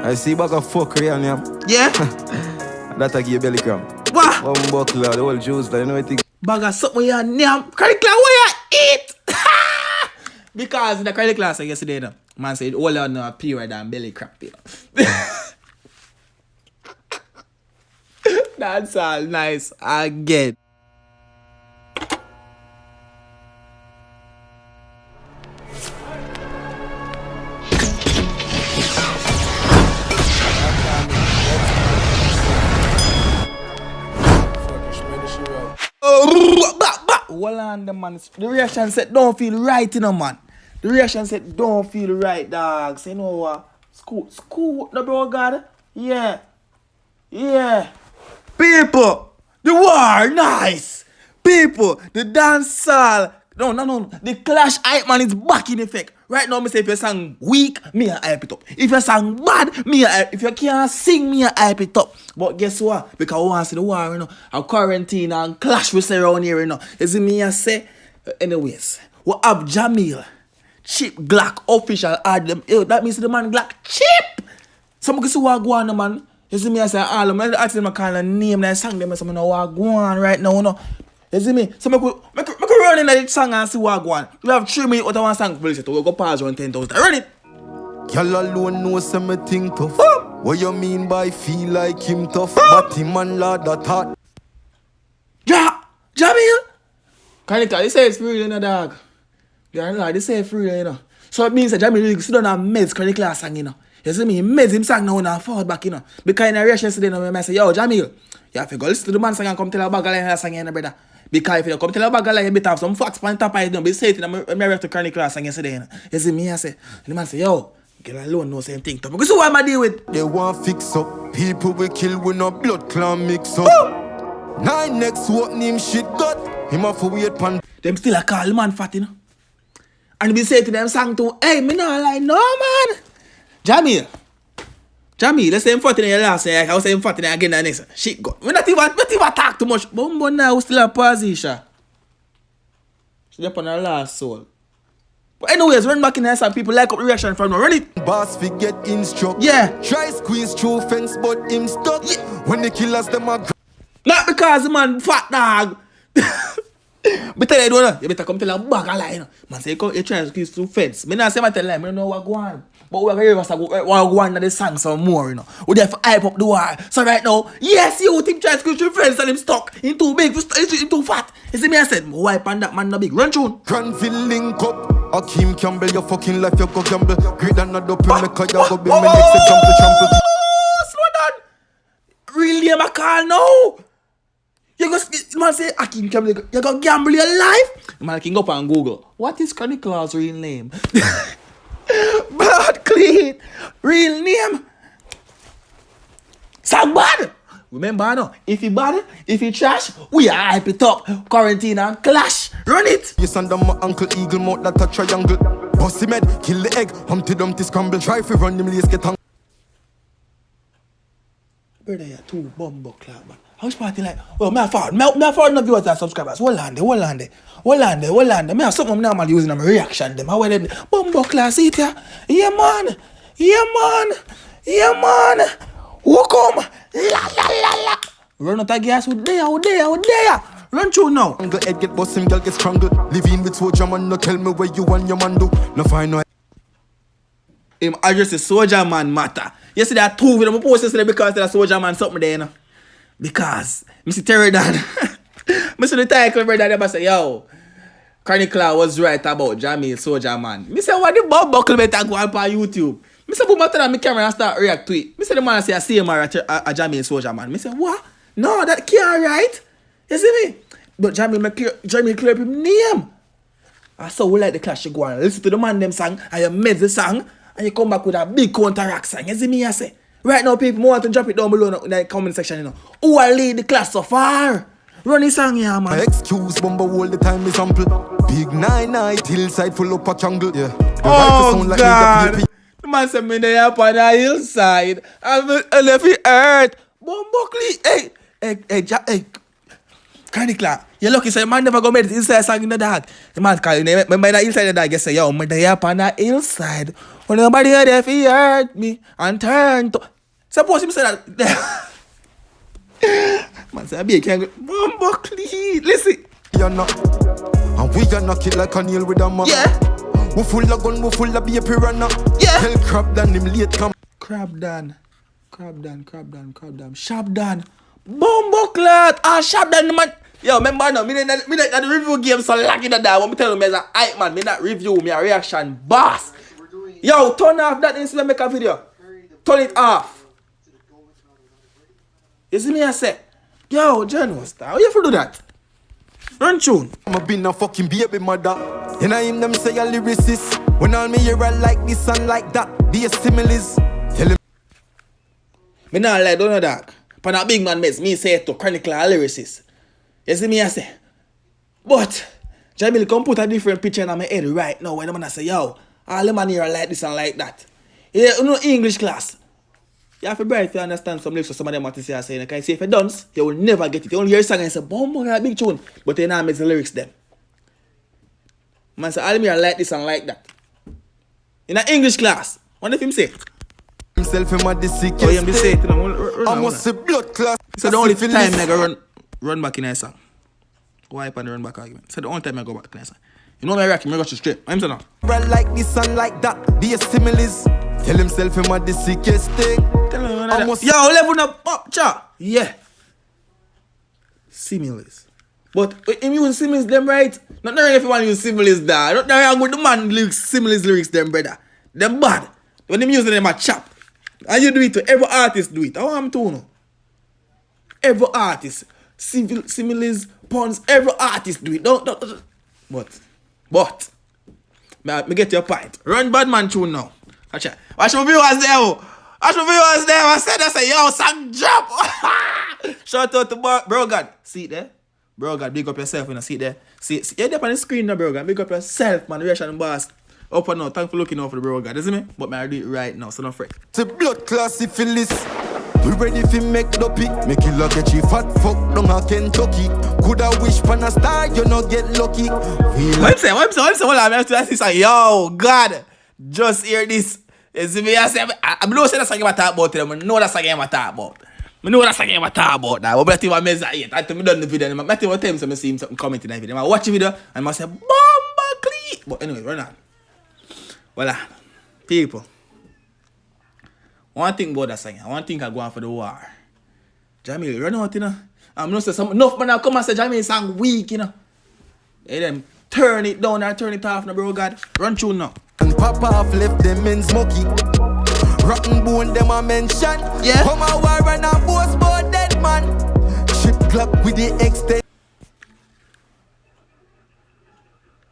I see bag of fuckery on him. Yeah? That I give you belly cramp. What? One buckler, the whole juice, you know what I think? Bag of something you name. Credit class, what you eat? Because in the credit class yesterday, no, man said, all on a period and belly crap, you know. That's all nice again. Hold on, the man. The reaction said don't feel right, you know, man. The reaction said don't feel right, dog. Say, you know what? School, no, bro, God. Yeah. People, the war, nice. People, the dance hall. No. The clash HypeMan is back in effect. Right now, me say if you song weak, me a hype it up. If you song bad, me a hype. If you can't sing, me a hype it up. But guess what? Because we want to see the war, you know. A quarantine and clash we say around here, you know. You see me a say? Anyways, we have Jahmiel, cheap Glock, official, add them. That means the man Glock cheap. Some can see what go on, man. You see me I say all of them. I ask them a kind of name, and song them, and some know what go on right now, you know. You see me? So I could run in that song and see what go on. We have 3 minutes what I want song police. We'll go pause around 10,000. Run it! Y'all alone know something tough. What you mean by feel like him tough? But him and lad that hot. Jahmiel! Kind of they say it's free, you know, dog. Yeah, they say it's free, you know. So it means that Jahmiel sit down and meds kind of class song, you know. You see me? He meds him song now and forward back, you know. Because in a reaction yesterday, you know, I say, yo, Jahmiel, you have to go listen to the man song and come tell a bag of line song, you know, brother. Because if you come tell a bag of line, you better have some facts on top of it, don't be saying it. I'm ready to chronic class song yesterday, you know. You see me? I say, and the man say, yo, get alone, no same thing. Because who am I deal with? They want fix up. People we kill with no blood clan mix up. 9 next what name shit got. Him have to wait pan. Them still a call the man fat, you know. And be say to them song too, hey, me not like, no man. Jahmiel, let's say him 40 in your last year. I was saying 40 again the next. Shit God. We not even talk too much. But now we still a position. She's up on her last soul. But anyways, run back in there some people like up the reaction from now. Run it. Boss forget instruct. Yeah. Try squeeze through fence but him stuck. Yeah. When the killers them are not because the man fat dog. But tell you don't know. You better come tell a bag of lie, you know. Man say you try to squeeze through fence. Me not say I tell lie. I don't know what go on. But we're going to go on to the song some more, you know. We have to hype up the war. So right now, yes, you think try to squeeze through fence and him stuck. Him too big, him too fat. You see me I said, wipe on that man no big. Run tune. Granville link up. Akeem Campbell, your fucking life, you go gamble. Great and not up in me, cause you go be my next example trample. Slow down. Really, I'm a call now. You go, man say, Akeem Campbell, you go gamble your life. Man can go up on Google. What is Chronicle's real name? Blood clean. Real name. So bad. Remember no, if he bad, if he trash, we hype it up. Quarantine and clash. Run it. Yes, under my uncle eagle mouth that a triangle. Bossy med, kill the egg, Humpty Dumpty scramble. Try if we run them lace get hung. Brother, you're too bumbo clap, man. How's party like? Well, me a forward no viewers and subscribers. Hold on there. Me have something I'm normal using on my reaction them. How are them? Bumbo class, see it ya? Yeah, man. Who come? La. Run out of gas, who there? Run through now. Uncle Ed get boss him, girl get strangled. Living with soldier man, no tell me where you and your man do. No find no. Him address the soldier man matter. You see that two of them post yesterday because the soldier man something there, you know. Because Mr. Terrydan, Mr. the Tyrekevlogs brother, they say, yo, Chronicle was right about Jahmiel soldier man. Me say, what the bomb buckle better go on YouTube? Me say, put my turn on my camera and start react to it. Me say, the man say, I see him a Jahmiel soldier man. Me say, what? No, that can't right. You see me? But Jahmiel clear him name. I saw we like the clash you go on. Listen to the man them song, and you made the song, and you come back with a big counteract song. You see me, I say? Right now, people want to drop it down below in the comment section, you know. Who will lead the class so far? Run the song here, man. Excuse Bumba all the time is ample. Big 9-9, hillside full up a jungle, yeah. Oh, God. The man said me there up on the hillside. I left it earth. Bumbockley. Hey. Chronicle, you're lucky, so your man never go make the hillside song in the dark. The man call you, remember the hillside in the dark, you say, yo, me there up on the hillside. When nobody had if he hurt me and turn to. Suppose him say that. Man say, I can't go. Bumbo clean. Listen. You're not. And we gonna kill like a nail with a man. Yeah. We full of gun, we full of be a piranha. Yeah. Tell crab Dan him late come. Crab Dan. Sharp Dan. Bumbo clat. Ah, Sharp Dan, man. Yo, remember now, me that the review game so lucky that I want me tell you, me as a hype man, me that review, me a reaction boss. Yo, turn off that instead make a video. Turn it off. You see me I say, yo, John Star, how you have to do that? Run tune. I'ma be a fucking baby mother. And I him them say a lyricist. When all me hear I like this and like that, be a similes. Tell him. Me not like don't know that. But that big man makes me say it to chronicle a lyricist. You see me I say. But Jahmiel come put a different picture in my head right now when the man say, yo, all the man here are like this and like that. Yeah, you know English class. You have to bright if you understand some lyrics, so some of them what to say are saying. Like I say, if you don't, you will never get it. You only hear a song and say, boom, a big tune. But you not make the lyrics them. Man say, all me are like this and like that. In an English class, what if him say? Himself him at the sickest. Oh, him say it. I must say blood class. So the only time I go run back in a song. Wipe on the run back argument. So the only time I go back in a song. You know my reaction, I go straight. I'm saying now. Like this and like that, be a similes. Tell himself him at the sickest thing. Yo, level up, cha. Yeah. Similes. But him use similes them right. Not knowing if you want to use similes there. Not knowing with the man lyrics, similes lyrics them brother. Them bad. When them using them a chap. And you do it to every artist do it. How am to know? Every artist. Similes, puns, every artist do it. Don't. But. Me get your point. Run bad man tune now. Watch my viewers there. I said, yo, song drop. Shout out to Bro God. See it there? Bro God, big up yourself when I see it there. See, you're there on the screen now, Bro God. Big up yourself, man. Reaction boss. Up and now. Thanks for looking out for the Bro God. You see me? But I do it right now, so don't fret. It's a blood class syphilis. We ready fi make dopey. Make you look at you fat fuck down a Kentucky. Coulda wish pan a star, you no get lucky. I'm saying, hold on, I'm to say, yo, God, just hear this. You see me, I know that's something I talk about today. I know that's something I talk about. I know that's something I talk about now. But I think I measure it. I tell me done the video. I think what time I see him something commenting in the video. I watch the video and I say, bomba clean. But anyway, run on. Voila. People. One thing about that song, one thing I go on for the war. Jahmiel, run out, you know. I'm not saying enough man come and say Jahmiel song weak, you know. Hey them turn it down or turn it off now, Bro God. Run tune now. And Papa have left them in smoky. Rotten bone them a mention. Yeah. Come a war and a boast about dead man. Chip Glock with the extent.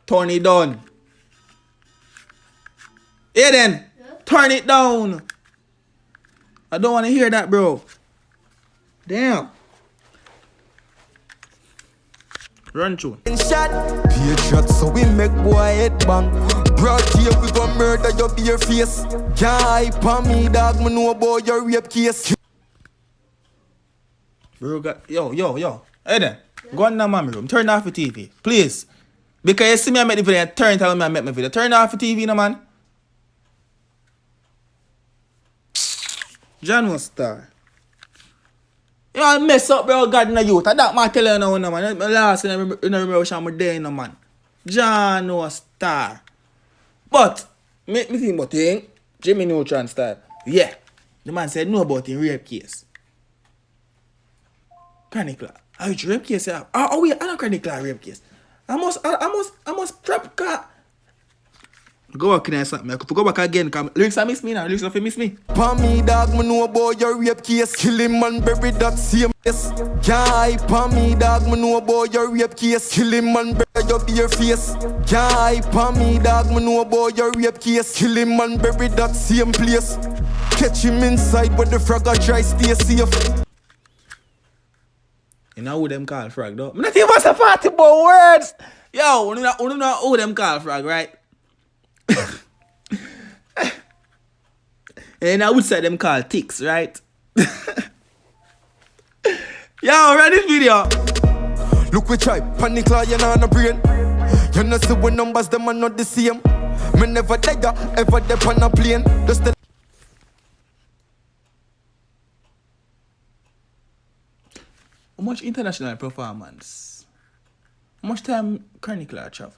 Turn it down. Hey then. Yeah. Turn it down. I don't want to hear that, bro. Damn. Run tune. Shot. Patriot, so we make boy head bang. Brought here, we gon' murder your bare face. Can't hype on me, dog, me know about your rape case. Bro, yo. Hey then, go on in the mommy room. Turn off the TV, please. Because you see me, I make the video, turn it on me, I make my video. Turn off the TV, no man. Jahmiel Star. You all mess up, bro, God in the youth. I that man tell you now, no, man. Last thing I remember was I'm there, no, man. Jahmiel Star. But, me think about thing, Jimmy Neutron style. Yeah. The man said no about in rape case. Chronicle. How you rape case? Oh wait, I don't chronicle rape case. I must prep car. Go back in something. I could go back again. Lyrics I miss me now. Lyrics miss me. For me, dog, me know about your rape case. Kill him and bury that same place. Can't hype on me, dog, me know about your rape case. Kill him and bury your bare face. Can't hype on me, dog, me know about your rape case. Kill him and bury that same place. Catch him inside where the frog a try stay safe. You know who them call frog, though? I'm not even a party about words. Yo, you know who them call frog, right? And I would say them call ticks, right? Yo, read this video. Look we try, panic like you're not on the brain. You know see when numbers them are not the same. Me never there, ever dep on a plane. Just tell how much international performance? How much time Tyrekejt have?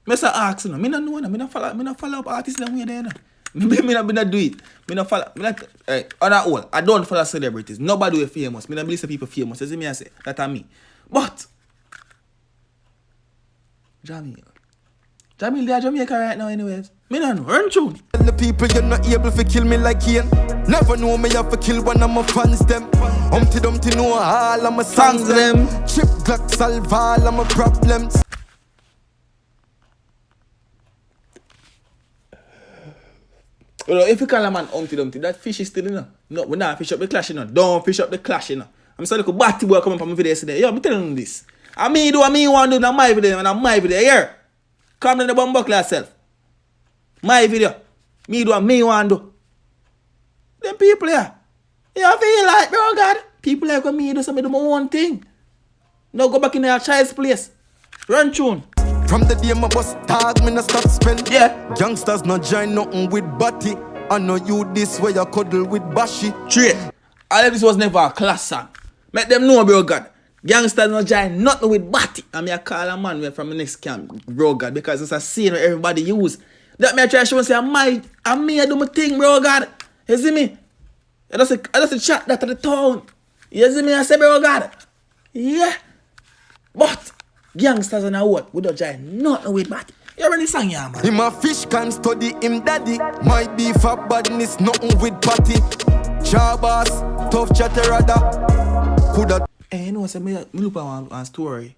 Me say ask no. Me no know no. Me no follow up artists them way there no. Me not do it. Me no follow. Me not. On that whole, I don't follow celebrities. Nobody is famous. Me not believe people famous. You see me I say that are me. But Jahmiel they are Jamaica right now anyways. Me no know. Run tune. the people you're not able to kill me like Cain. Never know me have to kill one of my fans them. Dumpty know all of my songs them. Chip Glock solve all of my problems. Well, if you call a man Dumpty, that fish is still in there. No, we not fish up the clash, you know. Don't fish up the clash, you know. I'm sorry, the batty boy coming from my video yesterday. Yo, I'm telling you this. I mean, do I mean want to do my video, and I'm my video here. Come to the bum buckle yourself. My video. Me do what me want to do. Them people here. You feel like, bro, God. People like when me do something, do my own thing. No go back in your child's place. Run tune. From the day my bus tag, me no stop spend. Yeah. Youngsters not join nothing with Batty. I know you this way you cuddle with Bashi. Straight. All of this was never a class song. Make them know, bro, God. Gangsters not join nothing with Batty. And me I call a man from the next camp, bro, God, because it's a scene where everybody use. That me I try to show and say, I'm me, I do my thing, bro, God. You see me? I just chat that to the town. You see me? I say, bro, God. Yeah. But gangsters and what? We don't join nothing with Batty. You already sang, yeah, man. Him a fish can study him daddy. My beef a badness, nothing with Batty. Jahboss, tough chatter rather. Coulda. Hey, you know what? Me look at one story.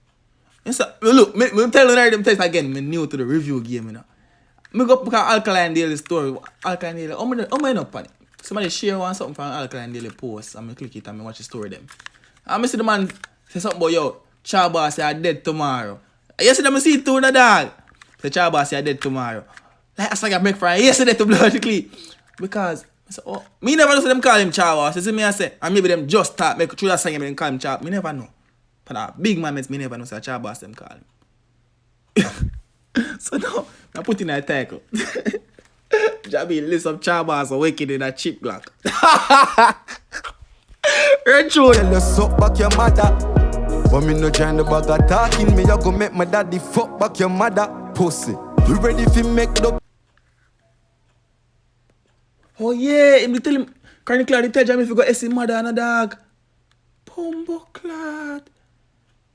Look, me tell you them things again. Me new to the review game, you know. Me go look at Alkaline Daily story. Alkaline Daily. I'm up on it. Somebody share one something from Alkaline Daily post, and me click it and me watch the story them. And me see the man say something about yo, Jahboss say I dead tomorrow. Yesterday me see it too, the dog. Say Jahboss say I dead tomorrow. Like I like I make fry yesterday to blood clip. Because I say, oh, me never know see them call him Jahboss. You see me I say, and maybe them just start make through that song and call him Jahboss. Me never know. But that big moments me never know say Jahboss them call him. So now I put in a title. Jahmiel list of Jahboss awakened in a cheap Glock. Tell you suck back your mother. But me no join the bag of talking. Me you go make my daddy fuck back your mother. Pussy. You ready fi make the... Oh yeah, him tell him Tyrekejt tell Jahmiel if you go see mother and a dog. Bumbo clad.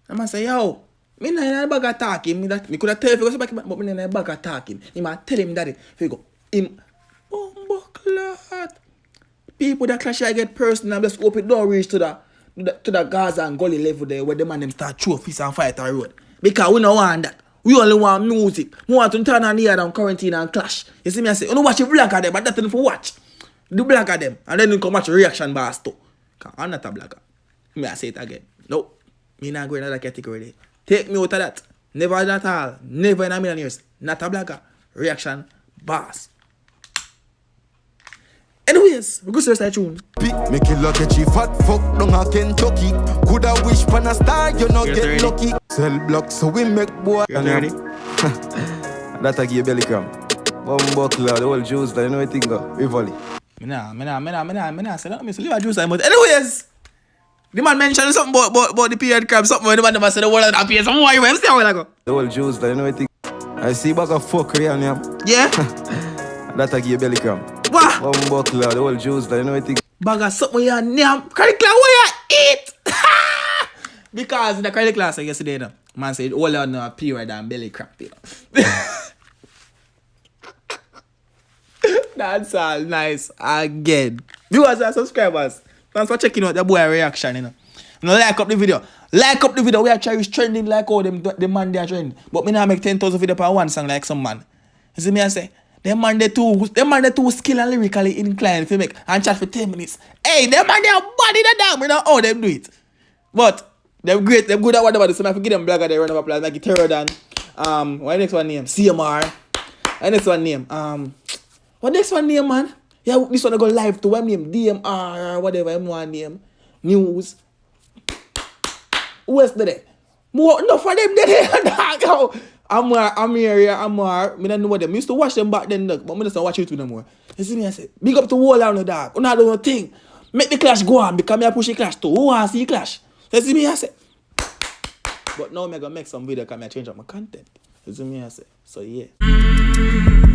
I must say, yo, me not in a bag of talking. Me could have tell if you go back, but me not in a bag of talking. He might tell him daddy if you go. Him bumbo clad. People that clash I get personal, just hope it don't reach to the Gaza and Gully level there where the man them start throw fist and fight a road. Because we don't want that. We only want music. We want to turn on the other and quarantine and clash. You see me I say, you don't watch the black of them, but that's enough for watch. The black of them. And then you come watch reaction bars too. Because I'm not a blacker. Me I say it again. No. Me not going to that category there. Take me out of that. Never at all. Never in a million years. Not a blacker. Reaction bars. Anyways, we go search that tune. Make you lucky, chief fat fuck down a Kentucky. Coulda wish pan a star, you not get lucky. Sell blocks so we make boy. You ready? That I give you belly cramp. Bumbo cloud, the whole juice, you know what I think of. Rivoli. Me nah say that. Me say leave a juice but anyways, the man mentioned something about the period crab, something when the man never said the word of that period. Some more you will see how I go. The whole juice, you know what I think. I see bag of fuckery on him. Yeah? That I give you belly cramp. What? Bumbo cloud, the whole juice, you know what I think. Bag of something you name. Tyrekejt, what you eat? Because in the Tyrekejt class yesterday, no, man said all on a period and belly crap. You know? That's all nice again. Viewers and subscribers, thanks for checking out the boy reaction, you know. You know, like up the video. Like up the video. We actually trending like all them the man they are trending. But me now make 10,000 video per one song like some man. You see me I say, them man they too skill and lyrically inclined if you make and chat for 10 minutes. Hey, them man they are body the down. We know how them do it. But they're great, they're good at whatever. So I have to give them blagger they run of applause like Terror Dan. What next one name? CMR. And next one name. What next one name, man? Yeah, this one I go live to. What name? DMR or whatever. I'm one name. News. Who else did it? More enough for them there. I'm here, I'm more. Me don't know them. I used to watch them back then, look, but I don't watch YouTube no more. You see me, I say, big up to all around the dog. You know do no thing. Make the clash go on because I push the clash too. Who wants to see clash? You see me, I say. But now I'm gonna make some video because I change up my content. You see me, I say. So yeah.